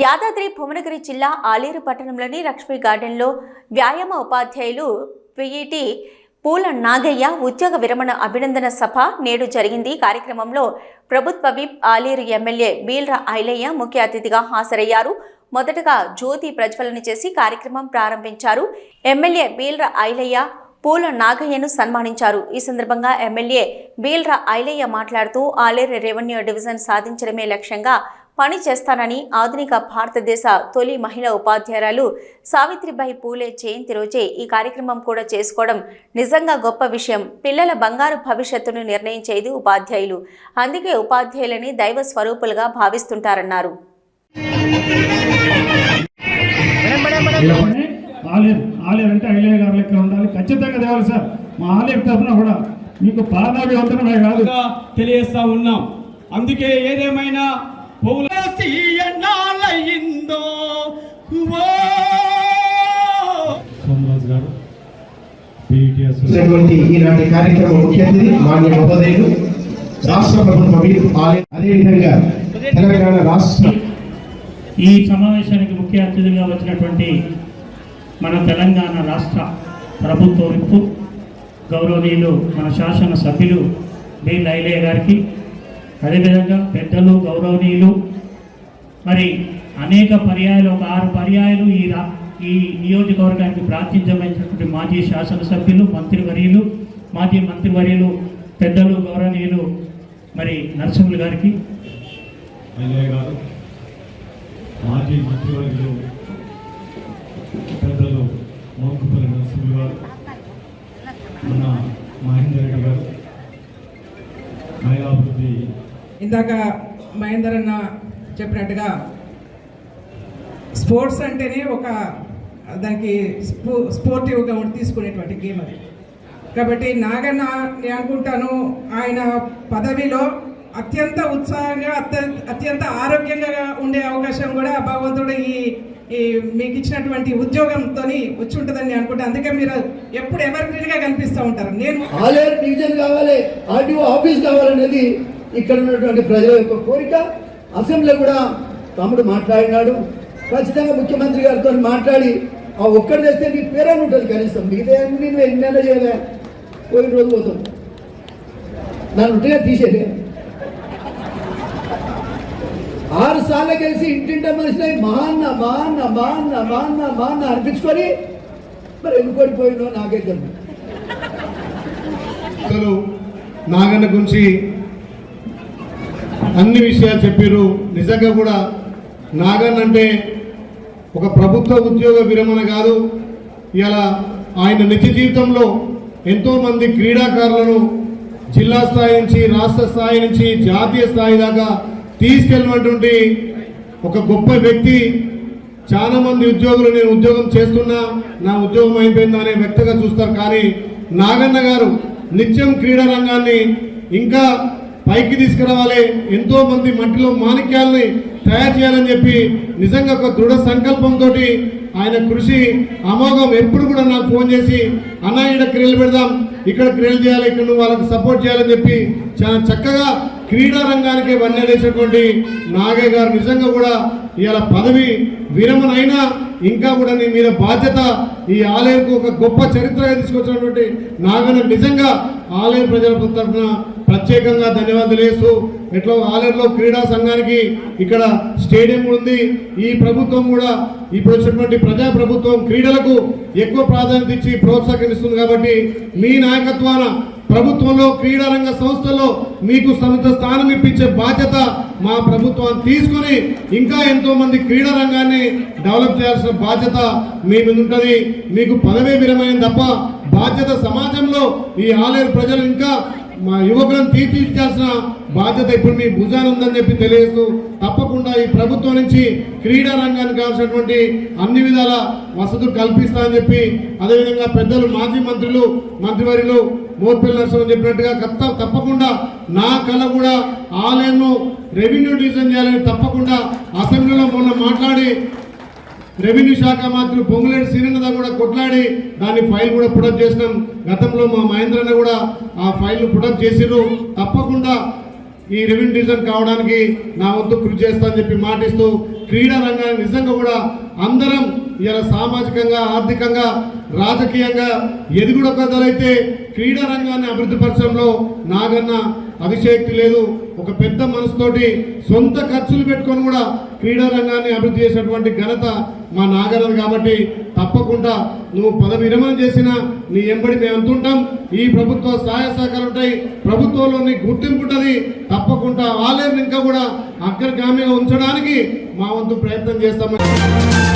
యాదాద్రి భువనగిరి జిల్లా ఆలేరు పట్టణంలోని లక్ష్మీ గార్డెన్లో వ్యాయామ ఉపాధ్యాయులు పిఈటి పూల నాగయ్య ఉద్యోగ విరమణ అభినందన సభ నేడు జరిగింది. కార్యక్రమంలో ప్రభుత్వ విప్ ఆలేరు ఎమ్మెల్యే బీల్రా ఐలయ్య ముఖ్య అతిథిగా హాజరయ్యారు. మొదటగా జ్యోతి ప్రజ్వలన చేసి కార్యక్రమం ప్రారంభించారు. ఎమ్మెల్యే బీల్రా ఐలయ్య పూల నాగయ్యను సన్మానించారు. ఈ సందర్భంగా ఎమ్మెల్యే బీల్రా ఐలయ్య మాట్లాడుతూ ఆలేరు రెవెన్యూ డివిజన్ సాధించడమే లక్ష్యంగా పని చేస్తానని, ఆధునిక భారతదేశ తొలి మహిళా ఉపాధ్యాయురాలు సావిత్రిబాయి పూలే జయంతి రోజే ఈ కార్యక్రమం కూడా చేసుకోవడం నిజంగా గొప్ప విషయం. పిల్లల బంగారు భవిష్యత్తును నిర్ణయించేది ఉపాధ్యాయులు. అందుకే ఉపాధ్యాయులని దైవ స్వరూపులుగా భావిస్తుంటారన్నారు. ఆలేరు అంటే ఐలయ్య గారి లెక్క ఉండాలి, ఖచ్చితంగా దేవాలి సార్. మా ఆలేరు తరఫున కూడా మీకు పాదాభివందనమే కాదు తెలియజేస్తా ఉన్నాం. అందుకే ఏదేమైనా ఈనాటి కార్యక్రమం ముఖ్య అతిథి మాన్య ఉపాధ్యాయులు రాష్ట్ర ప్రభుత్వ అదేవిధంగా తెలంగాణ రాష్ట్ర ఈ సమావేశానికి ముఖ్య అతిథిగా వచ్చినటువంటి మన తెలంగాణ రాష్ట్ర ప్రభుత్వ విప్పు గౌరవనీయులు మన శాసన సభ్యులు బీల్ ఐలయ్య గారికి, అదేవిధంగా పెద్దలు గౌరవనీయులు, మరి అనేక పర్యాయాలు, ఒక 6 పర్యాయాలు ఈ నియోజకవర్గానికి ప్రాతినిధ్యమైనటువంటి మాజీ శాసనసభ్యులు, మంత్రివర్యులు, మాజీ మంత్రివర్యులు, పెద్దలు గౌరవనీయులు మరి నరసింహులు గారికి, ఐలయ్య గారు, మాజీ మంత్రివర్యులు పెద్దలు మోకుపల్లి నరసింహులు గారు, మన మహేందర్ రెడ్డి గారు, మహిళాభివృద్ధి. ఇందాక మహేందర్ అన్న చెప్పినట్టుగా స్పోర్ట్స్ అంటేనే ఒక దానికి స్పోర్టివ్గా తీసుకునేటువంటి గేమ్ అది. కాబట్టి నాగన్న నేను అనుకుంటాను ఆయన పదవిలో అత్యంత ఉత్సాహంగా అత్యంత ఆరోగ్యంగా ఉండే అవకాశం కూడా భగవంతుడు ఈ మీకు ఇచ్చినటువంటి ఉద్యోగంతో వచ్చి ఉంటుందని అనుకుంటా. అందుకే మీరు ఎప్పుడు ఎవర్ గ్రీన్గా కనిపిస్తూ ఉంటారు. నేను ఆలేరు డివిజన్ కావాలి, ఆర్టీఓ ఆఫీస్ కావాలనేది ఇక్కడ ఉన్నటువంటి ప్రజల యొక్క కోరిక. అసెంబ్లీ కూడా తమ్ముడు మాట్లాడినాడు. ఖచ్చితంగా ముఖ్యమంత్రి గారితో మాట్లాడి ఆ ఒక్కటి తెస్తే నీ పేరే ఉంటుంది కనీసం. మిగతా నువ్వు ఎన్నైనా చేయలే, పోయిన రోజు పోతాం, నన్ను ఉంటేగా తీసేదే. 6 సార్లు కలిసి ఇంటింట మనిషిని మాన్న మాన్న మాన్న మాన్న మాన్న అనిపించుకొని మరి ఎందుకు ఓడిపోయినో నాకే తెలుసు. నాగన్న గురించి అన్ని విషయాలు చెప్పారు. నిజంగా కూడా నాగన్న అంటే ఒక ప్రభుత్వ ఉద్యోగ విరమణ కాదు, ఇలా ఆయన నిత్య జీవితంలో ఎంతోమంది క్రీడాకారులను జిల్లా స్థాయి నుంచి, రాష్ట్ర స్థాయి నుంచి, జాతీయ స్థాయి దాకా తీసుకెళ్ళినటువంటి ఒక గొప్ప వ్యక్తి. చాలా మంది ఉద్యోగులు నేను ఉద్యోగం చేస్తున్నా, నా ఉద్యోగం అయిపోయిందా అనే వ్యక్తిగా చూస్తారు. కానీ నాగన్న గారు నిత్యం క్రీడా రంగాన్ని ఇంకా పైకి తీసుకురావాలి, ఎంతో మంది మట్టిలో మాణిక్యాలని తయారు చేయాలని చెప్పి నిజంగా ఒక దృఢ సంకల్పంతో ఆయన కృషి అమోఘం. ఎప్పుడు కూడా నాకు ఫోన్ చేసి అన్న ఇక్కడ క్రీడలు పెడదాం, ఇక్కడ క్రీడలు చేయాలి, ఇక్కడ నువ్వు వాళ్ళకి సపోర్ట్ చేయాలని చెప్పి చాలా చక్కగా క్రీడా రంగానికి వన్నెలేసినటువంటి నాగయ్య గారు నిజంగా కూడా ఇవాళ పదవి విరమణ అయినా ఇంకా కూడా నీ మీద బాధ్యత, ఈ ఆలయంకు ఒక గొప్ప చరిత్రగా తీసుకొచ్చినటువంటి నాగన్న నిజంగా ఆలయ ప్రజల తరఫున ప్రత్యేకంగా ధన్యవాదాలు వేస్తూ, ఎట్లా ఆలయంలో క్రీడా సంఘానికి ఇక్కడ స్టేడియం ఉంది. ఈ ప్రభుత్వం కూడా ఇప్పుడు వచ్చినటువంటి ప్రజా ప్రభుత్వం క్రీడలకు ఎక్కువ ప్రాధాన్యత ఇచ్చి ప్రోత్సహిస్తుంది. కాబట్టి మీ నాయకత్వాన ప్రభుత్వంలో క్రీడారంగ సంస్థల్లో మీకు సొంత స్థానం ఇప్పించే బాధ్యత మా ప్రభుత్వాన్ని తీసుకొని ఇంకా ఎంతో మంది క్రీడా రంగాన్ని డెవలప్ చేయాల్సిన బాధ్యత మీ మీద ఉంటుంది. మీకు పదవే విరమైన తప్ప బాధ్యత సమాజంలో ఈ ఆలేరు ప్రజలు ఇంకా మా యువకులను తీర్చిదిద్దాల్సిన బాధ్యత ఇప్పుడు మీ భుజాన ఉందని చెప్పి తెలియజేస్తూ, తప్పకుండా ఈ ప్రభుత్వం నుంచి క్రీడా రంగానికి కావాల్సినటువంటి అన్ని విధాల వసతులు కల్పిస్తామని చెప్పి, అదేవిధంగా పెద్దలు మాజీ మంత్రులు, మంత్రివర్యులు మోత్పల్లి నరసింహ చెప్పినట్టుగా తప్పకుండా నా కళ కూడా ఆలయంను రెవెన్యూ డివిజన్ చేయాలని తప్పకుండా అసెంబ్లీలో మొన్న మాట్లాడి రెవెన్యూ శాఖ మంత్రి పొంగులేటి శ్రీరంగ కూడా కొట్లాడి దాని ఫైల్ కూడా పుటప్ చేసినాం. గతంలో మా మహేంద్రన్న కూడా ఆ ఫైల్ పుటప్ చేసిరు. తప్పకుండా ఈ రెవెన్యూ డివిజన్ కావడానికి నా వంతు కృషి చేస్తా అని చెప్పి మాటిస్తూ క్రీడా రంగాన్ని నిజంగా కూడా అందరం ఇలా సామాజికంగా, ఆర్థికంగా, రాజకీయంగా ఎదుగుదలైతే క్రీడా రంగాన్ని అభివృద్ధి పరచడంలో నాగన్న అతిశయోక్తి లేదు. ఒక పెద్ద మనసుతోటి సొంత ఖర్చులు పెట్టుకొని కూడా క్రీడా రంగాన్ని అభివృద్ధి చేసినటువంటి ఘనత మా నాగన్న. కాబట్టి తప్పకుండా నువ్వు పదవి విరమణ చేసినా నీ ఎంబడి మేము అంటుంటాం. ఈ ప్రభుత్వ సహాయ సహకారం ఉంటాయి, ప్రభుత్వంలో నీ గుర్తింపు ఉంటుంది. తప్పకుండా వాళ్ళని ఇంకా కూడా అగ్రగామిగా ఉంచడానికి మా వంతు ప్రయత్నం చేస్తామని